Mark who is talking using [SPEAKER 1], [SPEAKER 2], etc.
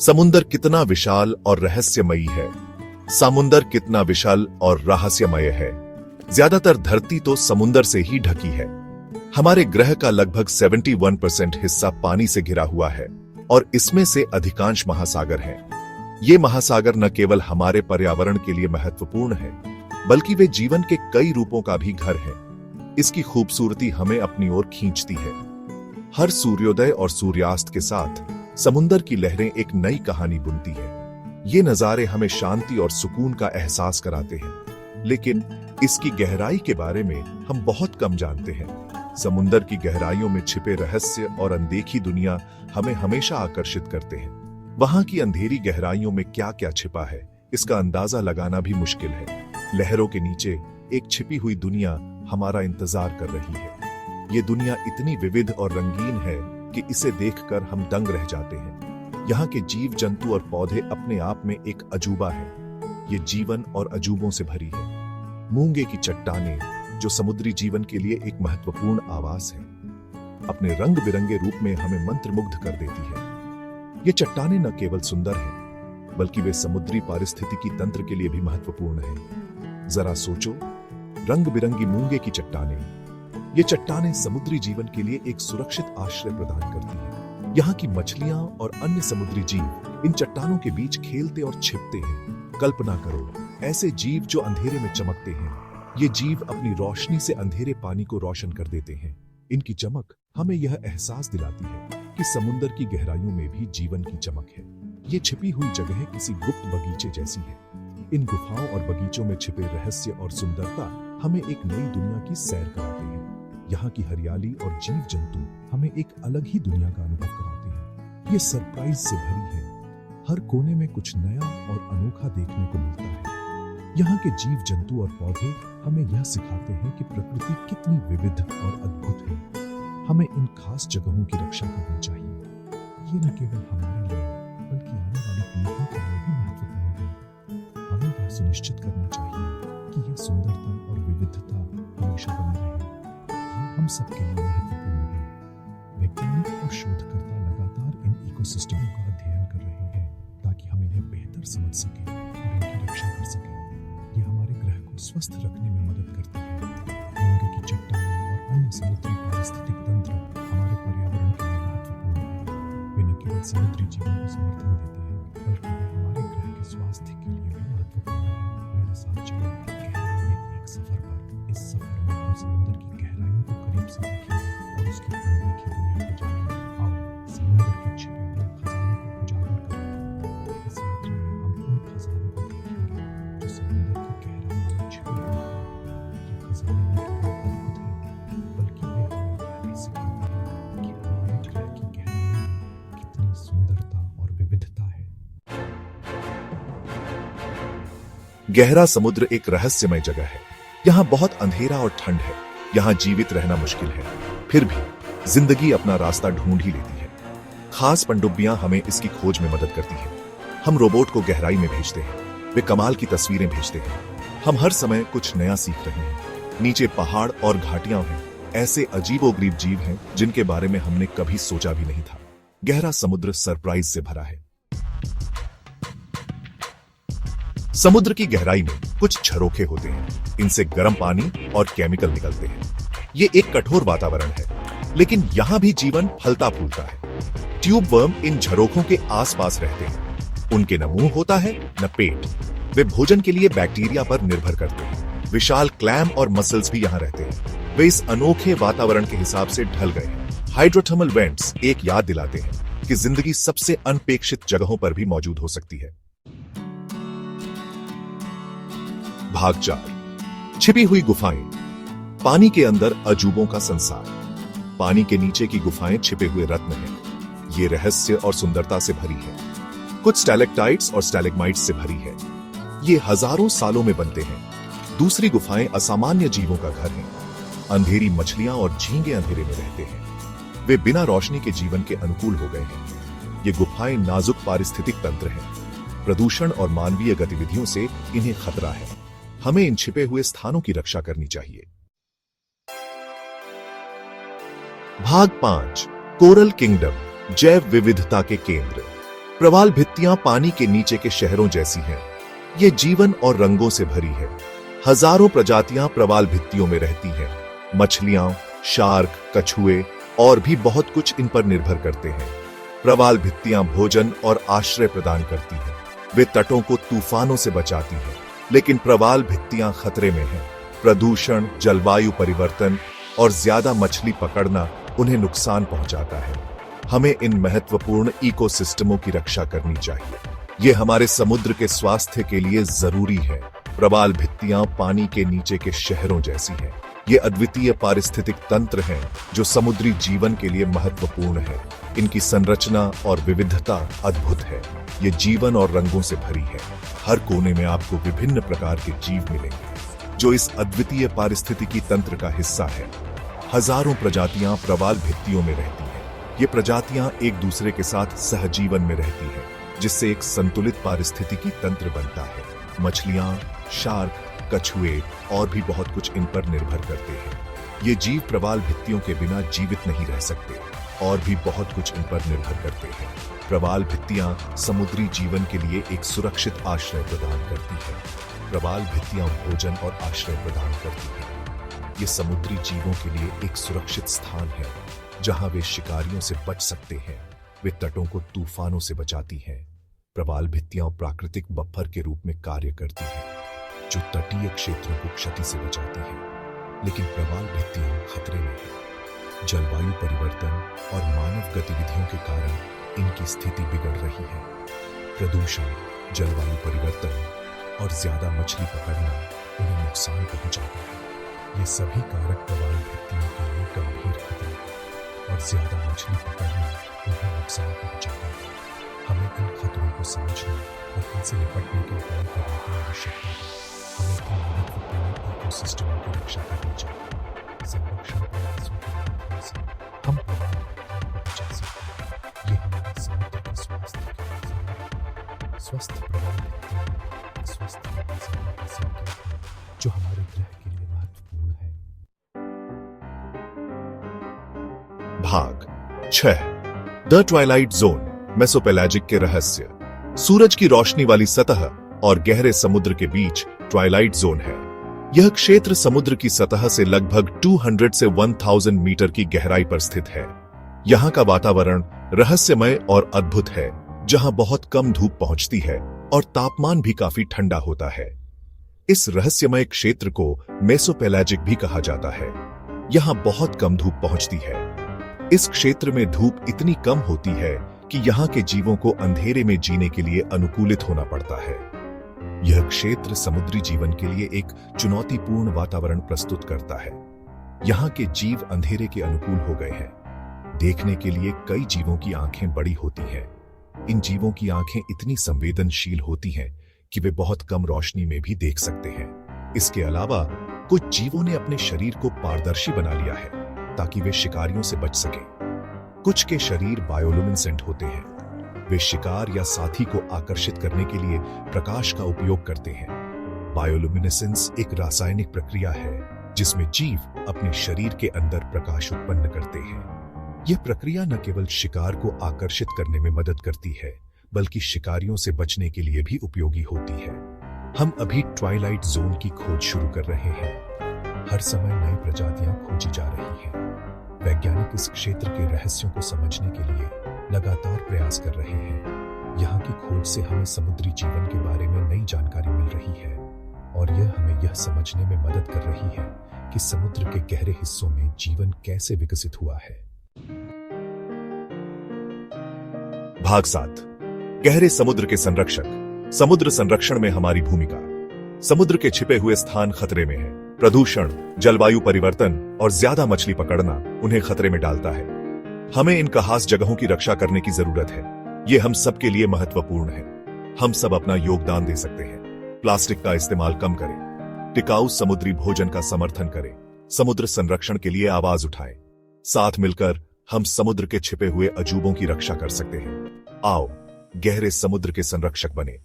[SPEAKER 1] समुंदर कितना विशाल और रहस्यमयी है। समुंदर कितना विशाल और रहस्यमय है। ज्यादातर धरती तो समुंदर से ही ढकी है। हमारे ग्रह का लगभग 71% हिस्सा पानी से घिरा हुआ है और इसमें से अधिकांश महासागर हैं। ये महासागर न केवल हमारे पर्यावरण के लिए महत्वपूर्ण है, बल्कि वे जीवन के कई रूपों का भी घर है। इसकी खूबसूरती हमें अपनी ओर खींचती है। हर सूर्योदय और सूर्यास्त के साथ समुंदर की लहरें एक नई कहानी बुनती है। ये नजारे हमें शांति और सुकून का एहसास कराते हैं, लेकिन इसकी गहराई के बारे में हम बहुत कम जानते हैं। समुंदर की गहराइयों में छिपे रहस्य और अनदेखी दुनिया हमें हमेशा आकर्षित करते हैं। वहां की अंधेरी गहराइयों में क्या क्या छिपा है, इसका अंदाजा लगाना भी मुश्किल है। लहरों के नीचे एक छिपी हुई दुनिया हमारा इंतजार कर रही है। ये दुनिया इतनी विविध और रंगीन है कि इसे देखकर हम दंग रह जाते हैं। यहाँ के जीव जंतु और पौधे अपने आप में एक अजूबा है। ये जीवन और अजूबों से भरी है। मूंगे की चट्टानें, जो समुद्री जीवन के लिए एक महत्वपूर्ण आवास है, अपने रंग बिरंगे रूप में हमें मंत्रमुग्ध कर देती है। ये चट्टानें न केवल सुंदर हैं, बल्कि वे समुद्री पारिस्थितिकी तंत्र के लिए भी महत्वपूर्ण हैं। जरा सोचो, रंग बिरंगी मूंगे की चट्टानें। ये चट्टानें समुद्री जीवन के लिए एक सुरक्षित आश्रय प्रदान करती हैं। यहाँ की मछलियां और अन्य समुद्री जीव इन चट्टानों के बीच खेलते और छिपते हैं। कल्पना करो, ऐसे जीव जो अंधेरे में चमकते हैं। ये जीव अपनी रोशनी से अंधेरे पानी को रोशन कर देते हैं। इनकी चमक हमें यह एहसास दिलाती है कि समुद्र की गहराइयों में भी जीवन की चमक है। ये छिपी हुई जगह किसी गुप्त बगीचे जैसी है। इन गुफाओं और बगीचों में छिपे रहस्य और सुंदरता हमें एक नई दुनिया की सैर कराते हैं। यहाँ की हरियाली और जीव जंतु हमें एक अलग ही दुनिया का अनुभव कराते हैं। ये सरप्राइज से भरी है। हर कोने में कुछ नया और अनोखा देखने को मिलता है। यहाँ के जीव जंतु और पौधे हमें यह सिखाते हैं कि प्रकृति कितनी विविध और अद्भुत है। हमें इन खास जगहों की रक्षा करनी चाहिए। ये न केवल हमारे लिए, बल्कि आने वाली पीढ़ियों के लिए भी महत्वपूर्ण है। हमें यह सुनिश्चित करना चाहिए कि यह सुंदरता और विविधता हमेशा बनी रहे। हम सबके लिए महत्वपूर्ण है। वैज्ञानिक और शोधकर्ता लगातार इन इकोसिस्टमों का अध्ययन कर रहे हैं ताकि हम इन्हें बेहतर समझ सकें और इनकी रक्षा कर सकें। ये हमारे ग्रह को स्वस्थ रखने में मदद करती है। मूंगे की चट्टानें और अन्य समुद्री पारिस्थितिक तंत्र हमारे पर्यावरण के लिए महत्वपूर्ण है। वे न केवल समुद्री जीवन को समर्थन देते हैं, बल्कि वे हमारे ग्रह के स्वास्थ्य के लिए भी महत्वपूर्ण है। मेरे साथ चलो गहराई में एक सफर पर। इस सफर में हम समुद्र की गहराइयों को करीब से देखेंगे और उसकी अनदेखी दुनिया को जानेंगे। आओ समुद्र के छिपे हुए खजानों को उजागर करें। इस यात्रा में हम उन खजानों को देखेंगे जो समुद्र की गहराइयों में छिपे हुए हैं। ये खजाने न केवल अद्भुत हैं, बल्कि वे हमें यह भी सिखाते हैं कि हमारे ग्रह की गहराइयों में कितनी सुंदरता और विविधता है। गहरा समुद्र एक रहस्यमय जगह है। यहाँ बहुत अंधेरा और ठंड है। यहाँ जीवित रहना मुश्किल है, फिर भी जिंदगी अपना रास्ता ढूंढ ही लेती है। खास पनडुब्बियां हमें इसकी खोज में मदद करती हैं। हम रोबोट को गहराई में भेजते हैं, वे कमाल की तस्वीरें भेजते हैं। हम हर समय कुछ नया सीख रहे हैं। नीचे पहाड़ और घाटियां हैं, ऐसे अजीबोगरीब जीव हैं जिनके बारे में हमने कभी सोचा भी नहीं था। गहरा समुद्र सरप्राइज से भरा है। समुद्र की गहराई में कुछ झरोखे होते हैं। इनसे गर्म पानी और केमिकल निकलते हैं। ये एक कठोर वातावरण है, लेकिन यहाँ भी जीवन फलता फूलता है। ट्यूब वर्म इन झरोखों के आसपास रहते हैं। उनके न मुंह होता है न पेट। वे भोजन के लिए बैक्टीरिया पर निर्भर करते हैं। विशाल क्लैम और मसल्स भी यहाँ रहते हैं। वे इस अनोखे वातावरण के हिसाब से ढल गए हैं। हाइड्रोथर्मल वेंट्स एक याद दिलाते हैं कि जिंदगी सबसे अनपेक्षित जगहों पर भी मौजूद हो सकती है। भाग 4। छिपी हुई गुफाएं। पानी के अंदर अजूबों का संसार। पानी के नीचे की गुफाएं छिपे हुए रत्न हैं। ये रहस्य और सुंदरता से भरी है। कुछ स्टैलेक्टाइट्स और स्टैलेग्माइट्स से भरी है। ये हजारों सालों में बनते हैं। दूसरी गुफाएं असामान्य जीवों का घर हैं। अंधेरी मछलियां और झींगे अंधेरे में रहते हैं। वे बिना रोशनी के जीवन के अनुकूल हो गए हैं। ये गुफाएं नाजुक पारिस्थितिक तंत्र हैं। प्रदूषण और मानवीय गतिविधियों से इन्हें खतरा है। हमें इन छिपे हुए स्थानों की रक्षा करनी चाहिए। भाग 5। कोरल किंगडम, जैव विविधता के केंद्र। प्रवाल भित्तियां पानी के नीचे के शहरों जैसी हैं। ये जीवन और रंगों से भरी है। हजारों प्रजातियां प्रवाल भित्तियों में रहती हैं। मछलियां, शार्क, कछुए और भी बहुत कुछ इन पर निर्भर करते हैं। प्रवाल भित्तियां भोजन और आश्रय प्रदान करती हैं। वे तटों को तूफानों से बचाती हैं, लेकिन प्रवाल भित्तियां खतरे में हैं। प्रदूषण, जलवायु परिवर्तन और ज्यादा मछली पकड़ना उन्हें नुकसान पहुंचाता है। हमें इन महत्वपूर्ण इकोसिस्टमों की रक्षा करनी चाहिए। ये हमारे समुद्र के स्वास्थ्य के लिए जरूरी है। प्रवाल भित्तियां पानी के नीचे के शहरों जैसी हैं। ये अद्वितीय पारिस्थितिक तंत्र हैं जो समुद्री जीवन के लिए महत्वपूर्ण है। इनकी संरचना और विविधता अद्भुत है। ये जीवन और रंगों से भरी है। हर कोने में आपको विभिन्न प्रकार के जीव मिलेंगे जो इस अद्वितीय पारिस्थितिकी तंत्र का हिस्सा है। हजारों प्रजातियां प्रवाल भित्तियों में रहती हैं। ये प्रजातियां एक दूसरे के साथ सहजीवन में रहती हैं, जिससे एक संतुलित पारिस्थितिकी तंत्र बनता है। मछलियां, शार्क, कछुए और भी बहुत कुछ इन पर निर्भर करते हैं। ये जीव प्रवाल भित्तियों के बिना जीवित नहीं रह सकते और भी बहुत कुछ इन पर निर्भर करते हैं। प्रवाल भित्तियां समुद्री जीवन के लिए एक सुरक्षित आश्रय प्रदान करती हैं। प्रवाल भित्तियां भोजन और आश्रय प्रदान करती हैं। ये समुद्री जीवों के लिए एक सुरक्षित स्थान है जहां वे शिकारियों से बच सकते हैं। वे तटों को तूफानों से बचाती हैं। प्रवाल भित्तियां प्राकृतिक बफर के रूप में कार्य करती हैं, जो तटीय क्षेत्रों को क्षति से बचाती हैं। लेकिन प्रवाल भित्तियां खतरे में हैं। जलवायु परिवर्तन और मानव गतिविधियों के कारण इनकी स्थिति बिगड़ रही है। प्रदूषण, जलवायु परिवर्तन और ज्यादा मछली पकड़ना उन्हें नुकसान पहुंचाता है। ये सभी कारक प्रवाल भित्तियों के लिए गंभीर खतरे हैं और ज्यादा मछली पकड़ना उन्हें नुकसान पहुंचाता है। हमें इन खतरों को समझना और इनसे निपटने के उपाय करने की आवश्यकता है। हमें इन महत्वपूर्ण इकोसिस्टमों की रक्षा करनी चाहिए। संरक्षण प्रयासों के माध्यम से हम प्रवाल भित्तियों को बचा सकते हैं। ये हमारे समुद्र के स्वास्थ्य के लिए जरूरी है। स्वस्थ प्रवाल भित्तियां स्वस्थ जीवन का संकेत है, जो हमारे ग्रह के लिए महत्वपूर्ण है। भाग 6 द ट्वाइलाइट जोन, मेसोपेलाजिक के रहस्य। सूरज की रोशनी वाली सतह और गहरे समुद्र के बीच ट्वाइलाइट जोन है। यह क्षेत्र समुद्र की सतह से लगभग 200 से 1000 मीटर की गहराई पर स्थित है। यहाँ का वातावरण रहस्यमय और अद्भुत है, जहाँ बहुत कम धूप पहुंचती है और तापमान भी काफी ठंडा होता है। इस रहस्यमय क्षेत्र को मेसोपेलाजिक भी कहा जाता है। यहाँ बहुत कम धूप पहुंचती है। इस क्षेत्र में धूप इतनी कम होती है कि यहाँ के जीवों को अंधेरे में जीने के लिए अनुकूलित होना पड़ता है। यह क्षेत्र समुद्री जीवन के लिए एक चुनौतीपूर्ण वातावरण प्रस्तुत करता है। यहाँ के जीव अंधेरे के अनुकूल हो गए हैं। देखने के लिए कई जीवों की आंखें बड़ी होती हैं। इन जीवों की आंखें इतनी संवेदनशील होती हैं कि वे बहुत कम रोशनी में भी देख सकते हैं। इसके अलावा कुछ जीवों ने अपने शरीर को पारदर्शी बना लिया है ताकि वे शिकारियों से बच सकें। कुछ के शरीर बायोलुमिनेसेंट होते हैं। वे शिकार या साथी को आकर्षित करने के लिए प्रकाश का उपयोग करते हैं। बायोलुमिनेसेंस एक रासायनिक प्रक्रिया है जिसमें जीव अपने शरीर के अंदर प्रकाश उत्पन्न करते हैं। यह प्रक्रिया न केवल शिकार को आकर्षित करने में मदद करती है, बल्कि शिकारियों से बचने के लिए भी उपयोगी होती है। हम अभी ट्वाइलाइट जोन की खोज शुरू कर रहे हैं। हर समय नई प्रजातियां खोजी जा रही हैं। वैज्ञानिक इस क्षेत्र के रहस्यों को समझने के लिए लगातार प्रयास कर रहे हैं। यहाँ की खोज से हमें समुद्री जीवन के बारे में नई जानकारी मिल रही है और यह हमें यह समझने में मदद कर रही है कि समुद्र के गहरे हिस्सों में जीवन कैसे विकसित हुआ है। भाग 7 गहरे समुद्र के संरक्षक। समुद्र संरक्षण में हमारी भूमिका। समुद्र के छिपे हुए स्थान खतरे में हैं। प्रदूषण, जलवायु परिवर्तन और ज्यादा मछली पकड़ना उन्हें खतरे में डालता है। हमें इन खास जगहों की रक्षा करने की जरूरत है। ये हम सब के लिए महत्वपूर्ण है। हम सब अपना योगदान दे सकते हैं। प्लास्टिक का इस्तेमाल कम करें। टिकाऊ समुद्री भोजन का समर्थन करें। समुद्र संरक्षण के लिए आवाज उठाएं। साथ मिलकर हम समुद्र के छिपे हुए अजूबों की रक्षा कर सकते हैं। आओ गहरे समुद्र के संरक्षक बने।